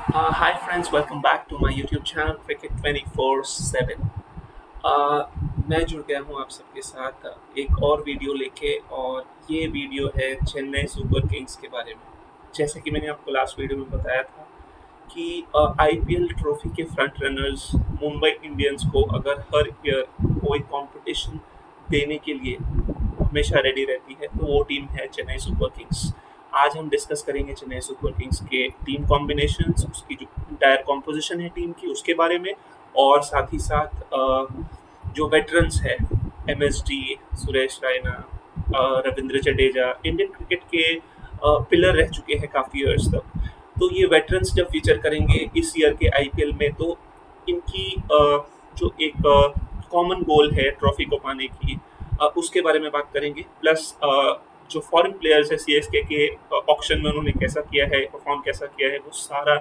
Hi friends, welcome back to my YouTube channel Cricket 24/7। मैं जुड़ गया हूँ आप सबके साथ एक और वीडियो लेके और ये वीडियो है चेन्नई सुपर किंग्स के बारे में। जैसे कि मैंने आपको लास्ट वीडियो में बताया था कि आईपीएल ट्रॉफी के फ्रंट रनर्स मुंबई इंडियंस को अगर हर ईयर कोई कंपटीशन देने के लिए हमेशा रेडी रहती है तो वो टीम है चेन्नई सुपर किंग्स। आज हम डिस्कस करेंगे चेन्नई सुपर किंग्स के टीम कॉम्बिनेशंस, उसकी जो इंटायर कॉम्पोजिशन है टीम की उसके बारे में, और साथ ही साथ जो वेटरन्स है MSD, Suresh Raina, Ravindra Jadeja Indian cricket के पिलर रह चुके हैं काफ़ी ईयर्स तक। तो ये वेटरन्स जब फीचर करेंगे इस ईयर के आईपीएल में तो इनकी जो एक कॉमन गोल है ट्रॉफी को पाने की, उसके बारे में बात करेंगे। प्लस जो फॉरेन प्लेयर्स है सीएसके के ऑक्शन में उन्होंने कैसा किया है, परफॉर्म कैसा किया है, वो सारा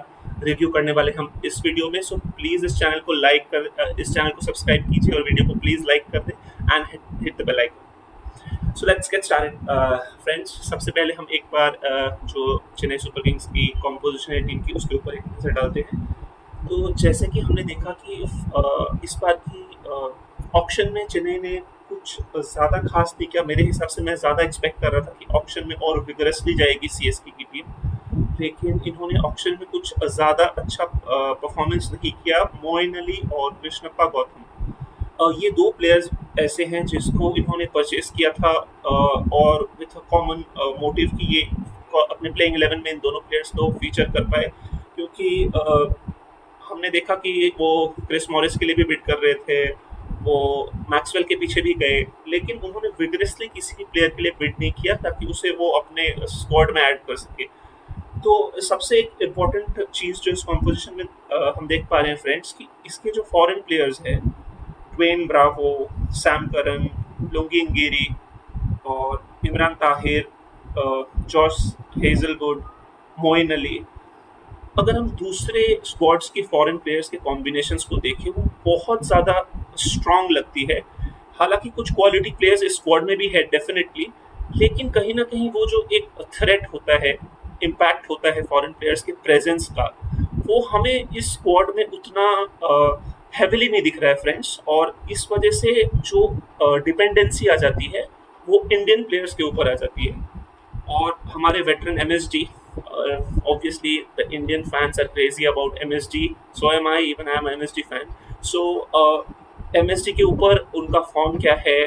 रिव्यू करने वाले हम इस वीडियो में। सो प्लीज़ इस चैनल को सब्सक्राइब कीजिए और वीडियो को प्लीज़ लाइक कर दें and hit the bell icon. So let's get started friends. सबसे पहले हम एक बार जो चेन्नई सुपर किंग्स की कॉम्पोजिशन है टीम की उसके ऊपर एक नजर डालते हैं। तो जैसे कि हमने देखा कि इस बार की ऑक्शन में चेन्नई ने कुछ ज़्यादा खास नहीं किया। मेरे हिसाब से मैं ज़्यादा एक्सपेक्ट कर रहा था कि ऑक्शन में और विगरसली जाएगी सीएसके की टीम, लेकिन इन्होंने ऑक्शन में कुछ ज़्यादा अच्छा परफॉर्मेंस नहीं किया। मोइन अली और कृष्णप्पा गौतम, ये दो प्लेयर्स ऐसे हैं जिसको इन्होंने परचेज किया था और विथ अ कॉमन मोटिव कि ये अपने प्लेइंग 11 में इन दोनों प्लेयर्स को फीचर कर पाए, क्योंकि हमने देखा कि वो क्रिस मॉरिस के लिए भी बिड कर रहे थे, वो मैक्सवेल के पीछे भी गए, लेकिन उन्होंने विगरसली किसी भी प्लेयर के लिए बिड नहीं किया ताकि उसे वो अपने स्क्वाड में ऐड कर सके। तो सबसे एक इम्पोर्टेंट चीज़ जो इस कॉम्पोजिशन में हम देख पा रहे हैं फ्रेंड्स कि इसके जो फॉरेन प्लेयर्स हैं, ड्वेन ब्रावो, सैम करन, लुंगिंगिरी और इमरान ताहिर, जॉश हेजलवुड, मोइन अली, अगर हम दूसरे स्क्वाड्स के फॉरेन प्लेयर्स के कॉम्बिनेशंस को देखें वो बहुत ज़्यादा स्ट्रांग लगती है। हालांकि कुछ क्वालिटी प्लेयर्स इस स्क्वाड में भी है डेफिनेटली, लेकिन कहीं ना कहीं वो जो एक थ्रेट होता है, इम्पैक्ट होता है फॉरेन प्लेयर्स के प्रेजेंस का, वो हमें इस स्क्वाड में उतना हैविली नहीं दिख रहा है फ्रेंड्स। और इस वजह से जो डिपेंडेंसी आ जाती है वो इंडियन प्लेयर्स के ऊपर आ जाती है। और हमारे veteran MSD, obviously the Indian fans are crazy about MSD, so am I, even I am a MSD fan. So MSD के ऊपर उनका फॉर्म क्या है,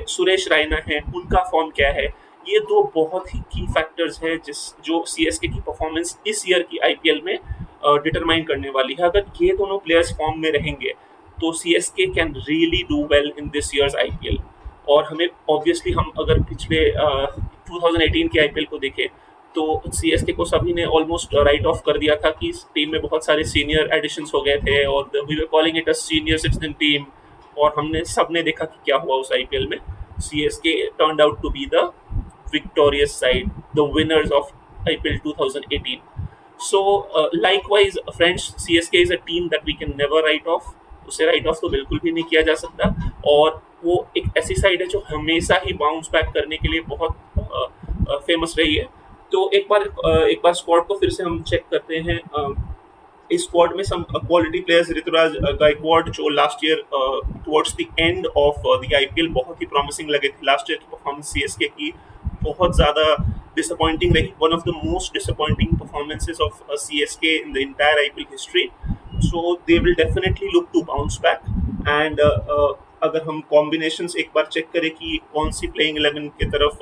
सुरेश रैना है उनका फॉर्म क्या है, ये दो बहुत ही की फैक्टर्स हैं जिस जो सीएसके की परफॉर्मेंस इस ईयर की आईपीएल में डिटरमाइन करने वाली है। अगर ये दोनों प्लेयर्स फॉर्म में रहेंगे तो CSK can really do well in this years IPL. और हमें ऑब्वियसली हम अगर पिछले 2018 के आईपीएल को देखें तो सीएसके को सभी ने ऑलमोस्ट राइट ऑफ कर दिया था कि इस टीम में बहुत सारे सीनियर एडिशंस हो गए थे और we were calling it a senior citizen team. और हमने सबने देखा कि क्या हुआ उस आईपीएल में। CSK turned out to be the victorious side, the winners of IPL 2018। So, likewise, friends, CSK is a team that we can never write off. उसे राइट ऑफ तो बिल्कुल भी नहीं किया जा सकता। और वो एक ऐसी साइड है जो हमेशा ही बाउंस बैक करने के लिए बहुत फेमस रही है। तो एक बार स्क्वाड को फिर से हम चेक करते हैं। इस स्क्वाड में some quality players, Ruturaj Gaikwad जो last year towards the end of the IPL बहुत ही प्रॉमिसिंग लगे थे। लास्ट ईयर की परफॉर्मेंस सीएसके की बहुत ज़्यादा disappointing, like one of the most disappointing performances of CSK in the entire IPL history. So they will definitely look to bounce back. And अगर हम कॉम्बिनेशंस एक बार चेक करें कि कौन सी प्लेइंग 11 की तरफ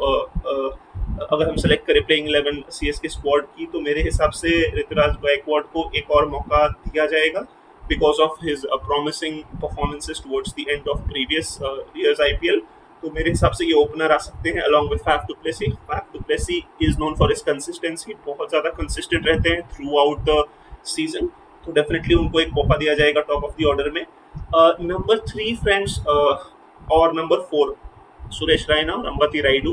अगर हम सेलेक्ट करें प्लेइंग 11 सीएसके स्क्वाड की, तो मेरे हिसाब से ऋतुराज गायकवाड को एक और मौका दिया जाएगा because of his promising performances towards the end of previous years IPL. तो मेरे हिसाब से ये ओपनर आ सकते हैं along with Faf du Plessis. Faf du Plessis is known for his consistency, बहुत ज़्यादा कंसिस्टेंट रहते हैं थ्रू आउट द सीजन। तो डेफिनेटली उनको एक मौका दिया जाएगा टॉप ऑफ द ऑर्डर में। नंबर 3 फ्रेंड्स और नंबर 4 सुरेश रैना और अंबती रायडू,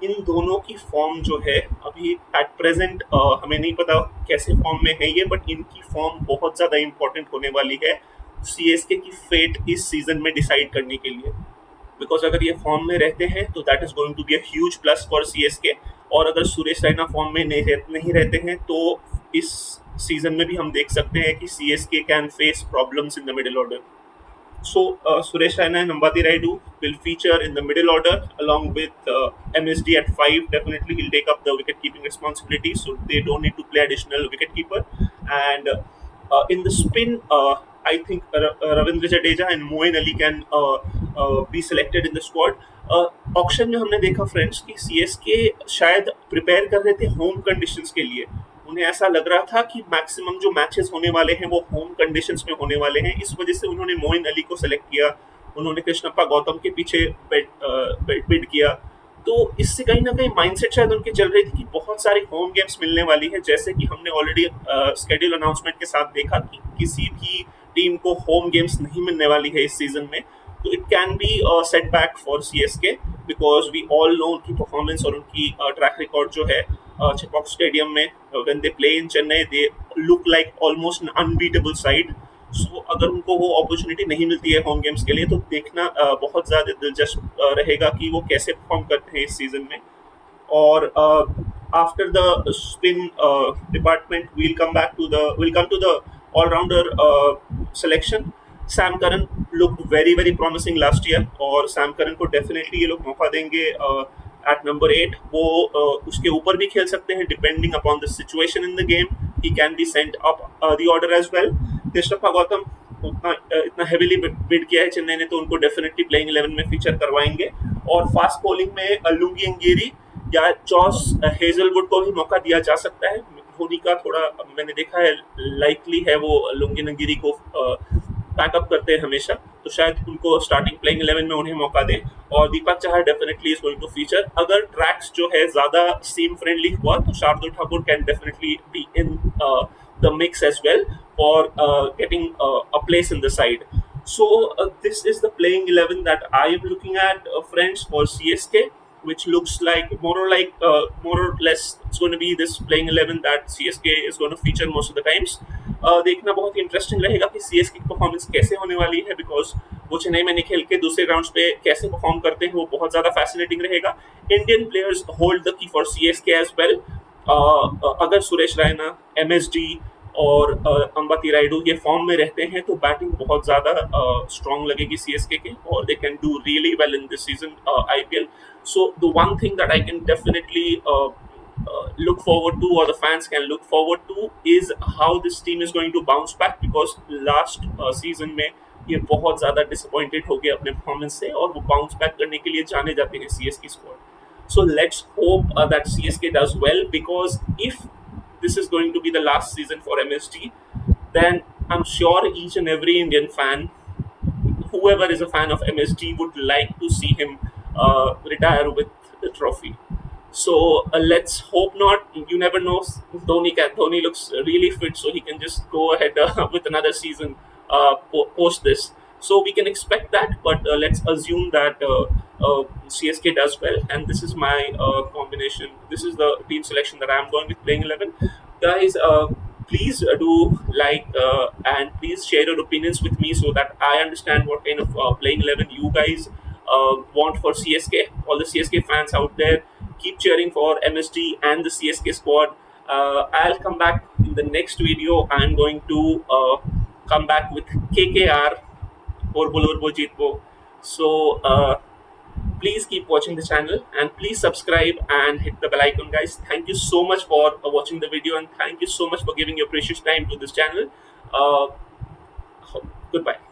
इन दोनों की फॉर्म जो है अभी एट प्रेजेंट हमें नहीं पता कैसे फॉर्म में है ये, बट इनकी फॉर्म बहुत ज़्यादा इंपॉर्टेंट होने वाली है सीएसके की फेट इस सीजन में डिसाइड करने के लिए। बिकॉज अगर ये फॉर्म में रहते हैं तो that is going to be a huge plus for CSK. और अगर सुरेश रैना फॉर्म में नहीं रहते हैं तो इस सीजन में भी हम देख सकते हैं कि CSK can face problems in the middle order. So Suresh Raina and Ambati Rayudu will feature in the middle order along with MSD at 5. Definitely he'll take up the wicket keeping responsibility, so they don't need to play additional wicket keeper. And in the spin, I think Ravindra Jadeja and Moeen Ali can be selected in the squad. Auction में हमने देखा friends कि CSK शायद prepare कर रहे थे home conditions के लिए. उन्हें ऐसा लग रहा था कि मैक्सिमम जो मैचेस होने वाले हैं वो होम कंडीशंस में होने वाले हैं. इस वजह से उन्होंने मोइन अली को सेलेक्ट किया. उन्होंने कृष्णप्पा गौतम के पीछे बिड किया. तो इससे कहीं ना कहीं माइंडसेट शायद उनकी चल रही थी कि बहुत सारी होम गेम्स मिलने वाली है, जैसे कि हमने ऑलरेडी स्केड्यूल अनाउंसमेंट के साथ देखा कि किसी भी टीम को होम गेम्स नहीं मिलने वाली है इस सीजन में. तो it can be setback for CSK because we all know उनकी परफॉर्मेंस और उनकी ट्रैक रिकॉर्ड जो है चेपॉक स्टेडियम में when they play in Chennai they look like almost an unbeatable side. So अगर उनको वो अपॉर्चुनिटी नहीं मिलती है होम गेम्स के लिए तो देखना बहुत ज़्यादा दिलचस्प रहेगा कि वो कैसे परफॉर्म करते हैं इस सीजन में. और after the spin department we'll come to the all-rounder selection. Sam Curran looked very very promising last year और Sam Curran को definitely ये लोग मौका देंगे at number 8. वो उसके ऊपर भी खेल सकते हैं depending upon the situation in the game. He can be sent up the order as well. Krishnappa Gautam इतना हेवीली बिड किया है चेन्नई ने तो उनको डेफिनेटली प्लेइंग 11 में फीचर करवाएंगे. और फास्ट बॉलिंग में लुंगी अंगीरी या जॉस हेजलवुड को भी मौका दिया जा सकता है. धोनी का थोड़ा मैंने देखा है लाइकली है वो लुंगी अंगीरी को बैकअप करते हैं हमेशा, तो शायद उनको स्टार्टिंग प्लेइंग 11 में उन्हें मौका दें. और Deepak Chahar definitely is going to feature. अगर ट्रैक्स जो है ज्यादा सीम फ्रेंडली हुआ तो Shardul Thakur can definitely be in the mix as well for getting a place in the side. So this is the playing 11 that I am looking at, friends, for CSK, which looks like more or less it's going to be this playing 11 that CSK is going to feature most of the times. देखना बहुत interesting रहेगा कि CSK की performance कैसे होने वाली है, because वो चेन्नई में नहीं खेल के दूसरे राउंड्स पे कैसे परफॉर्म करते हैं वो बहुत ज़्यादा फैसिनेटिंग रहेगा. Indian players hold the key for CSK as well. अगर सुरेश रैना, MSD और अंबती रायडू ये फॉर्म में रहते हैं तो बैटिंग बहुत ज़्यादा स्ट्रॉन्ग लगेगी CSK के और they can do really well in this season IPL. So the one thing that I can definitely look forward to or the fans can look forward to is how this team is going to bounce back, because last season में ये बहुत ज़्यादा disappointed हो गए अपने performance से और वो bounce back करने के लिए जाने जाते हैं CSK squad. So let's hope that CSK does well, because if this is going to be the last season for MSD, then I'm sure each and every Indian fan, whoever is a fan of MSD, would like to see him retire with the trophy. So let's hope not. You never know. Dhoni looks really fit, so he can just go ahead with another season post this. So we can expect that, but let's assume that CSK does well, and this is my combination. This is the team selection that I'm going with playing 11. Guys, please do like and please share your opinions with me so that I understand what kind of playing 11 you guys want for CSK. All the CSK fans out there, keep cheering for MSD and the CSK squad. I'll come back in the next video. I'm going to come back with KKR or Bulurbo Jeetbo. So please keep watching the channel and please subscribe and hit the bell icon, guys. Thank you so much for watching the video, and thank you so much for giving your precious time to this channel. Goodbye.